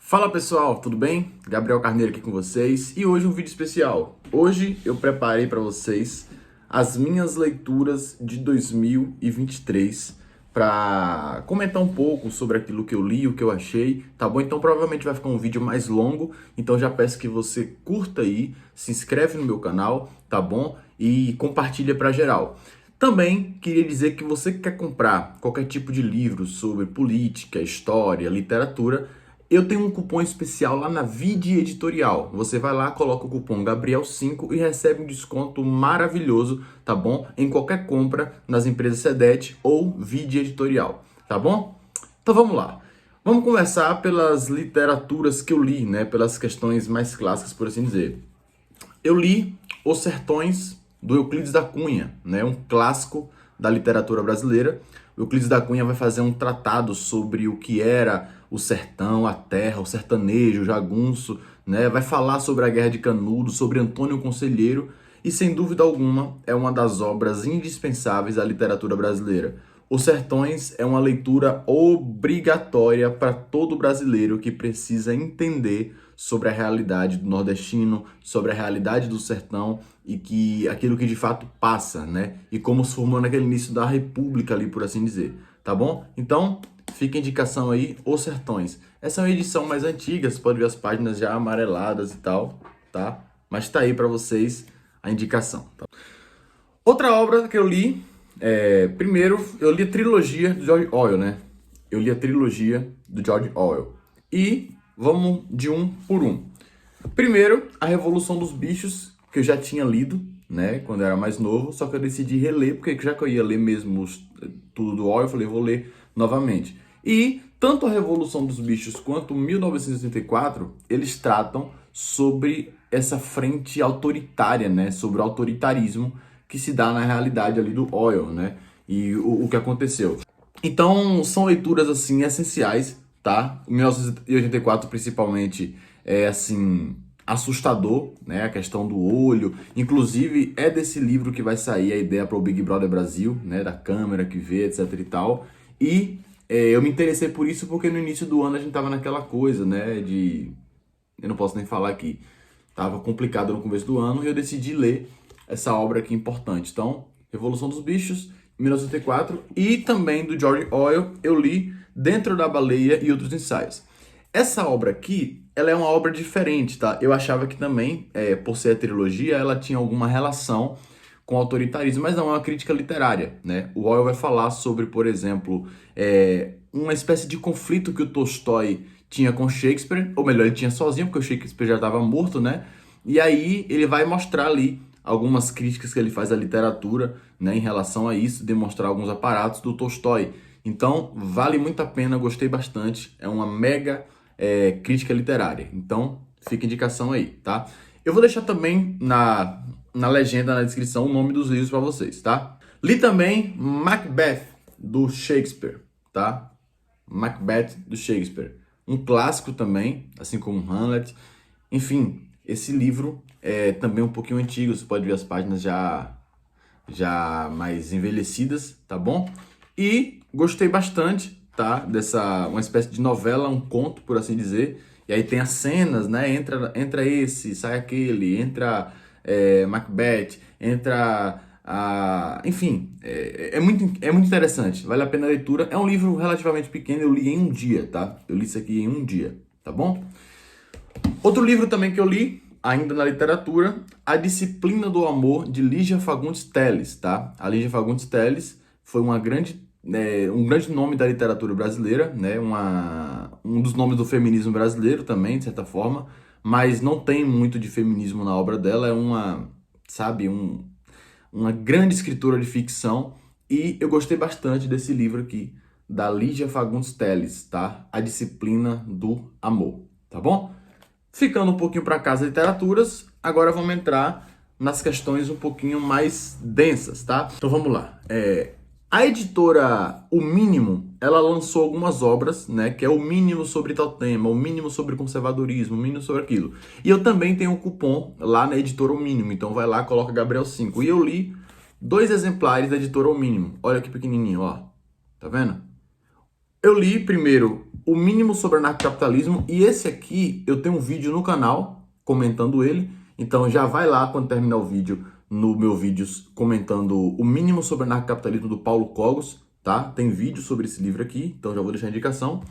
Fala pessoal, tudo bem? Gabriel Carneiro aqui com vocês e hoje um vídeo especial. Hoje eu preparei para vocês as minhas leituras de 2023 para comentar um pouco sobre aquilo que eu li, o que eu achei, tá bom? Então provavelmente vai ficar um vídeo mais longo, então já peço que você curta aí, se inscreve no meu canal, tá bom? E compartilha para geral. Também queria dizer que você que quer comprar qualquer tipo de livro sobre política, história, literatura, eu tenho um cupom especial lá na Vide Editorial. Você vai lá, coloca o cupom Gabriel5 e recebe um desconto maravilhoso, tá bom? Em qualquer compra nas empresas Sedete ou Vide Editorial, tá bom? Então vamos lá. Vamos começar pelas literaturas que eu li, né? Pelas questões mais clássicas, por assim dizer. Eu li Os Sertões, do Euclides da Cunha, né? Um clássico da literatura brasileira. O Euclides da Cunha vai fazer um tratado sobre o que era o sertão, a terra, o sertanejo, o jagunço, né? Vai falar sobre a Guerra de Canudos, sobre Antônio Conselheiro e, sem dúvida alguma, é uma das obras indispensáveis da literatura brasileira. Os Sertões é uma leitura obrigatória para todo brasileiro que precisa entender sobre a realidade do nordestino, sobre a realidade do sertão e que aquilo que de fato passa, né? E como se formou naquele início da República ali, por assim dizer, tá bom? Então, fica a indicação aí, Os Sertões. Essa é uma edição mais antiga, você pode ver as páginas já amareladas e tal, tá? Mas tá aí para vocês a indicação, tá? Outra obra que eu li, primeiro, eu li a trilogia do George Orwell, né? Eu li a trilogia do George Orwell. E vamos de um por um. Primeiro, A Revolução dos Bichos, que eu já tinha lido, né, quando eu era mais novo, só que eu decidi reler, porque já que eu ia ler mesmo tudo do Orwell, eu falei, vou ler novamente. E tanto A Revolução dos Bichos quanto 1984, eles tratam sobre essa frente autoritária, né, sobre o autoritarismo que se dá na realidade ali do Orwell, né, e o que aconteceu. Então, são leituras, assim, essenciais, tá? O 1984, principalmente, é, assim, assustador, né? A questão do olho. Inclusive, é desse livro que vai sair a ideia para o Big Brother Brasil, né? Da câmera que vê, etc e tal. E eu me interessei por isso porque no início do ano a gente tava naquela coisa, né? Eu não posso nem falar aqui. Tava complicado no começo do ano e eu decidi ler essa obra aqui importante. Então, Revolução dos Bichos, 1984, e também do George Orwell, eu li Dentro da Baleia e Outros Ensaios. Essa obra aqui, ela é uma obra diferente, tá? Eu achava que também, por ser a trilogia, ela tinha alguma relação com o autoritarismo, mas não, é uma crítica literária, né? O Orwell vai falar sobre, por exemplo, uma espécie de conflito que o Tolstói tinha com Shakespeare, ou melhor, ele tinha sozinho, porque o Shakespeare já estava morto, né? E aí ele vai mostrar ali algumas críticas que ele faz à literatura, né, em relação a isso, demonstrar alguns aparatos do Tolstói. Então, vale muito a pena, gostei bastante, é uma mega crítica literária. Então, fica a indicação aí, tá? Eu vou deixar também na legenda, na descrição, o nome dos livros para vocês, tá? Li também Macbeth, do Shakespeare, tá? Macbeth, do Shakespeare. Um clássico também, assim como Hamlet. Enfim, esse livro é também um pouquinho antigo, você pode ver as páginas já mais envelhecidas, tá bom? E gostei bastante, tá? Uma espécie de novela, um conto, por assim dizer. E aí tem as cenas, né? Entra esse, sai aquele, entra Macbeth, entra enfim, é muito interessante, vale a pena a leitura. É um livro relativamente pequeno, eu li em um dia, tá? Eu li isso aqui em um dia, tá bom? Outro livro também que eu li, ainda na literatura, A Disciplina do Amor, de Lígia Fagundes Telles, tá? A Lígia Fagundes Telles foi um grande nome da literatura brasileira, né? Um dos nomes do feminismo brasileiro também, de certa forma, mas não tem muito de feminismo na obra dela, é uma grande escritora de ficção, e eu gostei bastante desse livro aqui, da Lígia Fagundes Telles, tá? A Disciplina do Amor, tá bom? Ficando um pouquinho para casa literaturas, agora vamos entrar nas questões um pouquinho mais densas, tá? Então vamos lá. A editora O Mínimo, ela lançou algumas obras, né? Que é o mínimo sobre tal tema, o mínimo sobre conservadorismo, o mínimo sobre aquilo. E eu também tenho um cupom lá na editora O Mínimo, então vai lá, coloca Gabriel5. E eu li 2 exemplares da editora O Mínimo. Olha que pequenininho, ó. Tá vendo? Eu li primeiro O Mínimo sobre Anarcocapitalismo, e esse aqui eu tenho um vídeo no canal comentando ele, então já vai lá quando terminar o vídeo, no meu vídeo comentando O Mínimo sobre Anarcocapitalismo do Paulo Cogos, tá? Tem vídeo sobre esse livro aqui, então já vou deixar a indicação.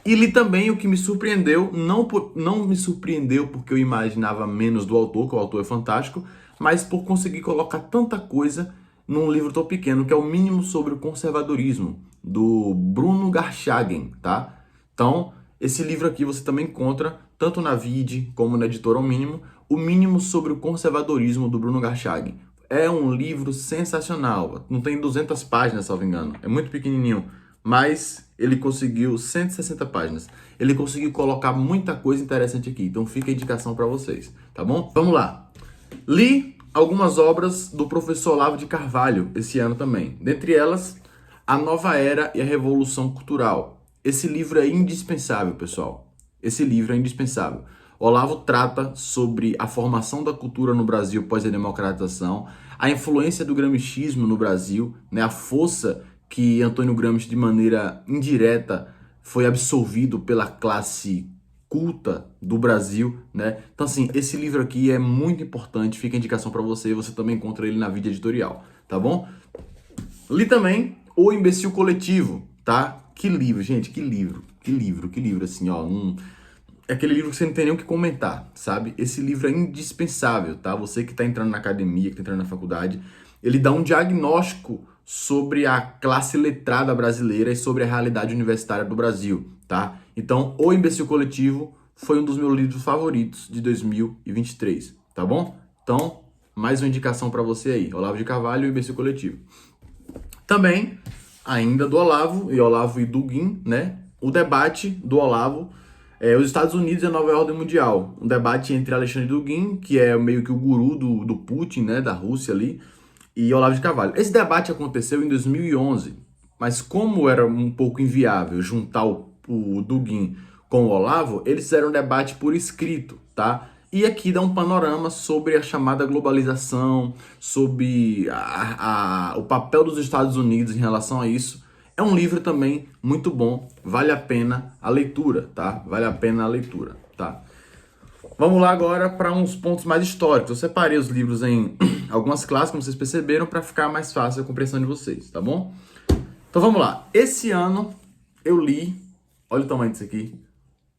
E li também o que me surpreendeu, não me surpreendeu porque eu imaginava menos do autor, que o autor é fantástico, mas por conseguir colocar tanta coisa num livro tão pequeno, que é O Mínimo sobre o Conservadorismo, do Bruno Garchagen, tá? Então, esse livro aqui você também encontra, tanto na Vide como na editora O Mínimo, O Mínimo sobre o Conservadorismo, do Bruno Garchagen. É um livro sensacional, não tem 200 páginas, salvo engano, é muito pequenininho, mas ele conseguiu 160 páginas. Ele conseguiu colocar muita coisa interessante aqui, então fica a indicação para vocês, tá bom? Vamos lá. Li algumas obras do professor Olavo de Carvalho esse ano também, dentre elas, A Nova Era e a Revolução Cultural. Esse livro é indispensável, pessoal. Esse livro é indispensável. Olavo trata sobre a formação da cultura no Brasil pós a democratização, a influência do gramscismo no Brasil, né, a força que Antônio Gramsci, de maneira indireta, foi absolvido pela classe culta do Brasil, né? Então, assim, esse livro aqui é muito importante, fica a indicação para você, você também encontra ele na Vide Editorial, tá bom? Li também O Imbecil Coletivo, tá? Que livro, gente, que livro, assim, ó, é aquele livro que você não tem nem o que comentar, sabe? Esse livro é indispensável, tá? Você que está entrando na academia, que está entrando na faculdade, ele dá um diagnóstico sobre a classe letrada brasileira e sobre a realidade universitária do Brasil, tá? Então, O Imbecil Coletivo foi um dos meus livros favoritos de 2023, tá bom? Então, mais uma indicação para você aí, Olavo de Carvalho e O Imbecil Coletivo. Também, ainda do Olavo e do Guin, né? O debate do Olavo, os Estados Unidos e a Nova Ordem Mundial. Um debate entre Alexandre Dugin, que é meio que o guru do Putin, né, da Rússia ali, e Olavo de Carvalho. Esse debate aconteceu em 2011, mas como era um pouco inviável juntar o Dugin com o Olavo, eles fizeram um debate por escrito, tá? E aqui dá um panorama sobre a chamada globalização, sobre o papel dos Estados Unidos em relação a isso. É um livro também muito bom, vale a pena a leitura, tá? Vale a pena a leitura, tá? Vamos lá agora para uns pontos mais históricos. Eu separei os livros em algumas classes, como vocês perceberam, para ficar mais fácil a compreensão de vocês, tá bom? Então vamos lá. Esse ano eu li, olha o tamanho disso aqui,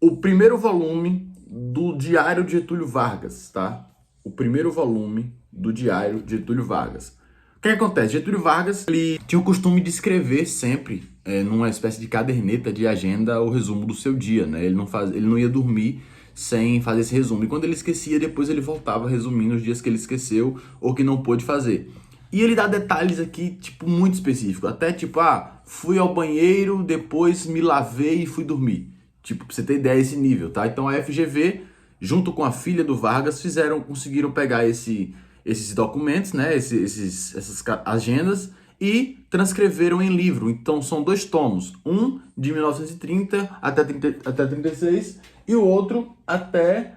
o primeiro volume do Diário de Getúlio Vargas, tá? O primeiro volume do Diário de Getúlio Vargas. O que acontece? Getúlio Vargas, ele tinha o costume de escrever sempre, numa espécie de caderneta de agenda, o resumo do seu dia, né? Ele não ia dormir sem fazer esse resumo. E quando ele esquecia, depois ele voltava resumindo os dias que ele esqueceu ou que não pôde fazer. E ele dá detalhes aqui, tipo, muito específicos. Até tipo, fui ao banheiro, depois me lavei e fui dormir. Tipo, pra você ter ideia desse nível, tá? Então a FGV, junto com a filha do Vargas, conseguiram pegar esses documentos, né? Essas agendas e transcreveram em livro. Então são 2 tomos. Um de 1930 até 36 e o outro até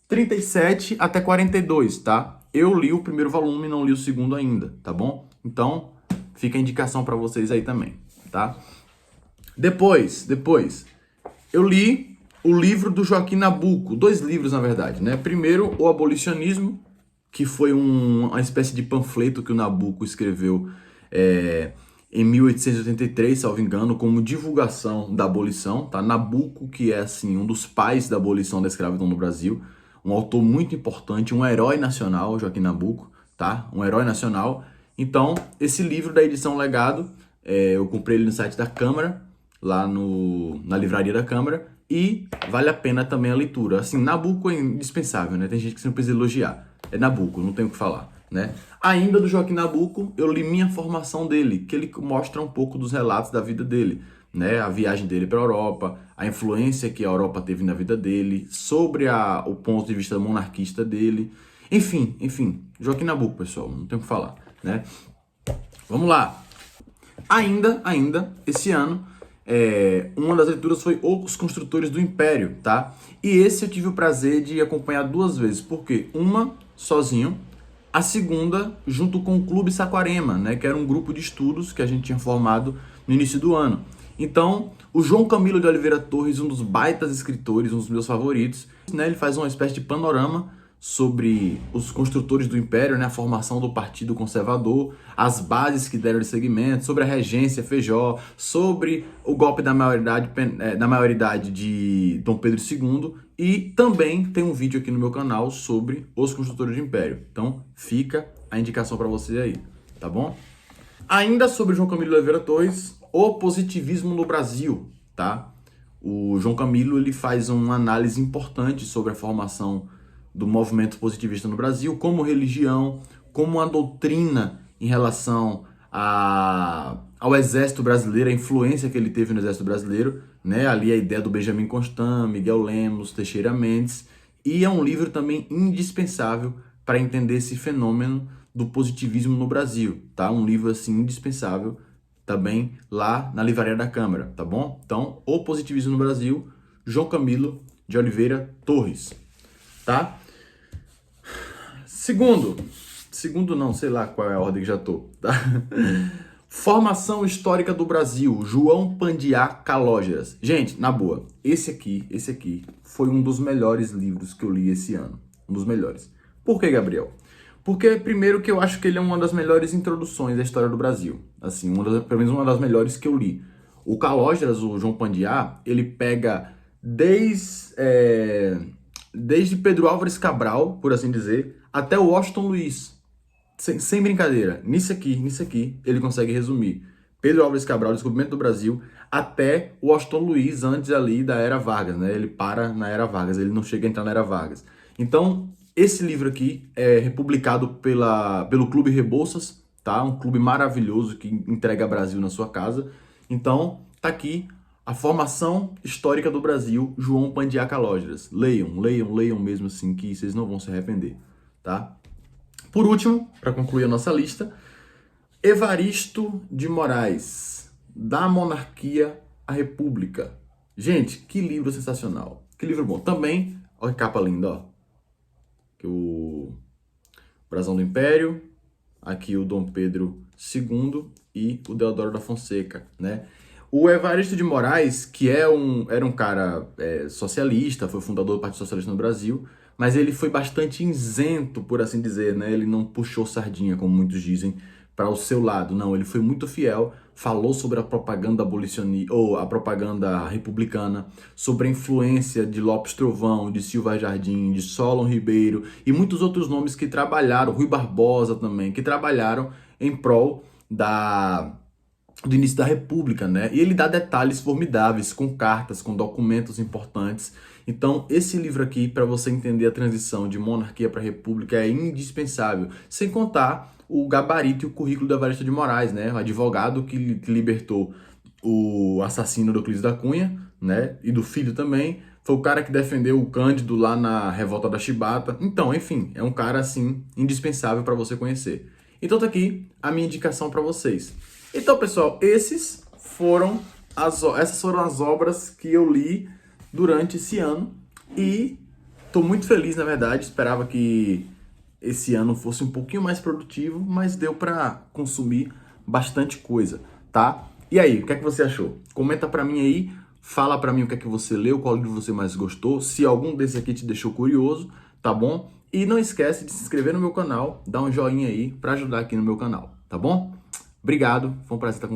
37 até 42, tá? Eu li o primeiro volume, não li o segundo ainda, tá bom? Então, fica a indicação para vocês aí também, tá? Depois, eu li o livro do Joaquim Nabuco, 2 livros na verdade, né? Primeiro, O Abolicionismo, que foi uma espécie de panfleto que o Nabuco escreveu em 1883, salvo engano, como divulgação da abolição, tá? Nabuco, que é assim um dos pais da abolição da escravidão no Brasil, um autor muito importante, um herói nacional, Joaquim Nabuco, tá? Um herói nacional. Então, esse livro da edição Legado, eu comprei ele no site da Câmara, lá na livraria da Câmara, e vale a pena também a leitura. Assim, Nabuco é indispensável, né? Tem gente que você não precisa elogiar. É Nabuco, não tem o que falar, né? Ainda do Joaquim Nabuco, eu li Minha Formação dele, que ele mostra um pouco dos relatos da vida dele, né? A viagem dele para a Europa, a influência que a Europa teve na vida dele, sobre o ponto de vista monarquista dele. Enfim, Joaquim Nabuco, pessoal, não tem o que falar, né? Vamos lá. Ainda, esse ano, uma das leituras foi Os Construtores do Império, tá? E esse eu tive o prazer de acompanhar 2 vezes. Por quê? Uma, sozinho. A segunda, junto com o Clube Saquarema, né? Que era um grupo de estudos que a gente tinha formado no início do ano. Então, o João Camilo de Oliveira Torres, um dos baitas escritores, um dos meus favoritos, né, ele faz uma espécie de panorama sobre os construtores do Império, né, a formação do Partido Conservador, as bases que deram de segmento, sobre a regência Feijó, sobre o golpe da maioridade de Dom Pedro II, e também tem um vídeo aqui no meu canal sobre os construtores do Império. Então fica a indicação para vocês aí, tá bom? Ainda sobre João Camilo de Oliveira Torres, o positivismo no Brasil, tá? O João Camilo ele faz uma análise importante sobre a formação do movimento positivista no Brasil, como religião, como a doutrina em relação ao exército brasileiro, a influência que ele teve no exército brasileiro, né? Ali a ideia do Benjamin Constant, Miguel Lemos, Teixeira Mendes, e é um livro também indispensável para entender esse fenômeno do positivismo no Brasil, tá? Um livro assim indispensável também lá na Livraria da Câmara, tá bom? Então, O Positivismo no Brasil, João Camilo de Oliveira Torres, tá? Segundo não, sei lá qual é a ordem que já tô, tá? Formação Histórica do Brasil, João Pandiá Calógeras. Gente, na boa, esse aqui foi um dos melhores livros que eu li esse ano, um dos melhores. Por que, Gabriel? Porque, primeiro, que eu acho que ele é uma das melhores introduções da história do Brasil. Assim, pelo menos uma das melhores que eu li. O Calógeras, o João Pandiá, ele pega desde Pedro Álvares Cabral, por assim dizer, até o Washington Luiz. Sem brincadeira. Nisso aqui, ele consegue resumir. Pedro Álvares Cabral, Descobrimento do Brasil, até o Washington Luiz, antes ali da Era Vargas, né? Ele para na Era Vargas, ele não chega a entrar na Era Vargas. Então, esse livro aqui é republicado pelo Clube Rebouças, tá? Um clube maravilhoso que entrega Brasil na sua casa. Então, tá aqui a Formação Histórica do Brasil, João Pandiá Calógeras. Leiam mesmo assim, que vocês não vão se arrepender, tá? Por último, para concluir a nossa lista, Evaristo de Moraes, Da Monarquia à República. Gente, que livro sensacional. Que livro bom. Também, olha que capa linda, ó. Que o Brasão do Império, aqui o Dom Pedro II e o Deodoro da Fonseca, né? O Evaristo de Moraes, que era um cara socialista, foi fundador do Partido Socialista no Brasil, mas ele foi bastante isento, por assim dizer, né? Ele não puxou sardinha, como muitos dizem, para o seu lado. Não, ele foi muito fiel, falou sobre a propaganda abolicionista, ou a propaganda republicana, sobre a influência de Lopes Trovão, de Silva Jardim, de Solon Ribeiro e muitos outros nomes que trabalharam, Rui Barbosa também, que trabalharam em prol do início da República, né? E ele dá detalhes formidáveis, com cartas, com documentos importantes. Então, esse livro aqui, para você entender a transição de monarquia para república, é indispensável. Sem contar o gabarito e o currículo do Evaristo de Moraes, né? O advogado que libertou o assassino do Euclides da Cunha, né? E do filho também. Foi o cara que defendeu o Cândido lá na Revolta da Chibata. Então, enfim, é um cara, assim, indispensável para você conhecer. Então, tá aqui a minha indicação para vocês. Então, pessoal, essas foram as obras que eu li durante esse ano e estou muito feliz, na verdade. Esperava que esse ano fosse um pouquinho mais produtivo, mas deu para consumir bastante coisa, tá? E aí, o que é que você achou? Comenta para mim aí, fala para mim o que é que você leu, qual livro você mais gostou, se algum desses aqui te deixou curioso, tá bom? E não esquece de se inscrever no meu canal, dar um joinha aí para ajudar aqui no meu canal, tá bom? Obrigado, foi um prazer estar com você.